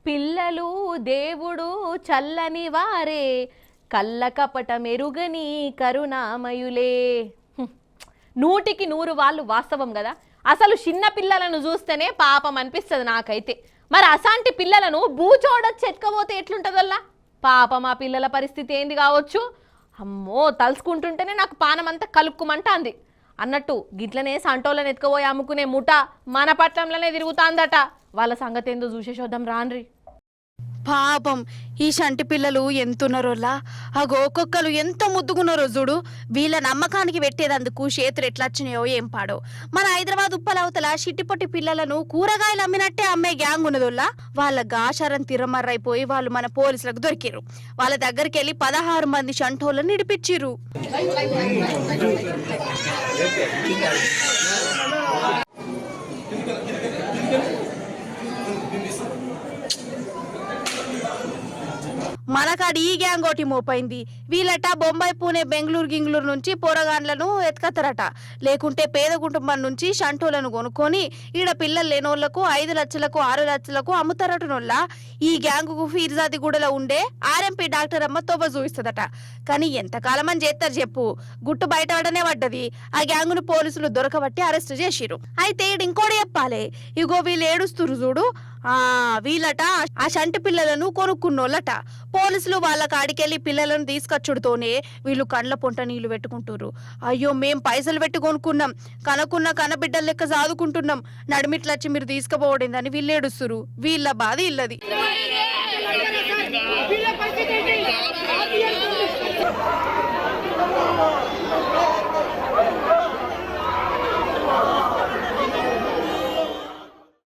పిల్లలు దేవుడు చల్లని వారే కళ్ళ కపట మెరుగని కరుణామయులే. నూటికి నూరు వాళ్ళు వాస్తవం కదా. అసలు చిన్న పిల్లలను చూస్తేనే పాపం అనిపిస్తుంది నాకైతే. మరి అసాంటి పిల్లలను బూచోడొచ్చి ఎత్తుకపోతే ఎట్లుంటుందల్లా పాపం ఆ పిల్లల పరిస్థితి ఏంది కావచ్చు. అమ్మో తలుసుకుంటుంటేనే నాకు పానమంతా కలుక్కుమంటాంది. అన్నట్టు గిట్లనే సంటోళ్ళని ఎత్తుకుపోయి అమ్ముకునే ముఠ మన పట్నంలోనే తిరుగుతాందట. వాళ్ళ సంగతి ఏందో చూసేసొద్దాం రాన్రి. పాపం ఈ చంటి పిల్లలు ఎంతున్నారోలా అగో ఒక్కొక్కరు ఎంత ముద్దుగున్నారో చూడు. వీళ్ళ నమ్మకానికి పెట్టేదందుకు చేతులు ఎట్లా వచ్చినాయో ఏం పాడో. మన హైదరాబాద్ ఉప్పలవతల చిట్టిపొట్టి పిల్లలను కూరగాయలు అమ్మినట్టే అమ్మే గ్యాంగ్ ఉన్నదోల్లా. వాళ్ళ గాశారం తిరమర్రైపోయి వాళ్ళు మన పోలీసులకు దొరికారు. వాళ్ళ దగ్గరికి వెళ్ళి 16 మంది చంటోళ్ళని నిడిపించిర్రు. మనకాడ ఈ గ్యాంగ్ ఒకటి మోపైంది. వీళ్ళట బొంబాయి, పూణే, బెంగళూరు గింగళూరు నుంచి పోరగాండ్లను ఎత్తుకత్తారట. లేకుంటే పేద కుటుంబం నుంచి షంటోలను కొనుక్కొని ఈడ పిల్లలు లేనోళ్లకు 5 లక్షలకు 6 లక్షలకు అమ్ముతారటనోళ్ళ. ఈ గ్యాంగుకు ఫీర్జాదిగూడలో ఉండే ఆర్ఎంపీ డాక్టర్ అమ్మ తోబ చూపిస్తుందట. కానీ ఎంతకాలం అని చేస్తారు చెప్పు. గుట్టు బయటపడనే పడ్డది. ఆ గ్యాంగును పోలీసులు దొరకబట్టి అరెస్ట్ చేసిరు. అయితే ఈడు ఇంకోటి చెప్పాలి. ఇగో వీళ్ళు ఏడుస్తురు చూడు. వీళ్ళట ఆ చంటి పిల్లలను కొనుక్కున్నోళ్ళట. పోలీసులు వాళ్ళ కాడికెళ్ళి పిల్లలను తీసుకొచ్చుడుతోనే వీళ్ళు కండ్ల పొంట నీళ్లు పెట్టుకుంటారు. అయ్యో మేం పైసలు పెట్టి కొనుక్కున్నాం, కనుక్కున్న కనబిడ్డల లెక్క సాదుకుంటున్నాం, నడిమిట్లచ్చి మీరు తీసుకుపోవడిందని వీళ్ళు ఏడుస్తురు. వీళ్ళ బాధ ఇల్లది.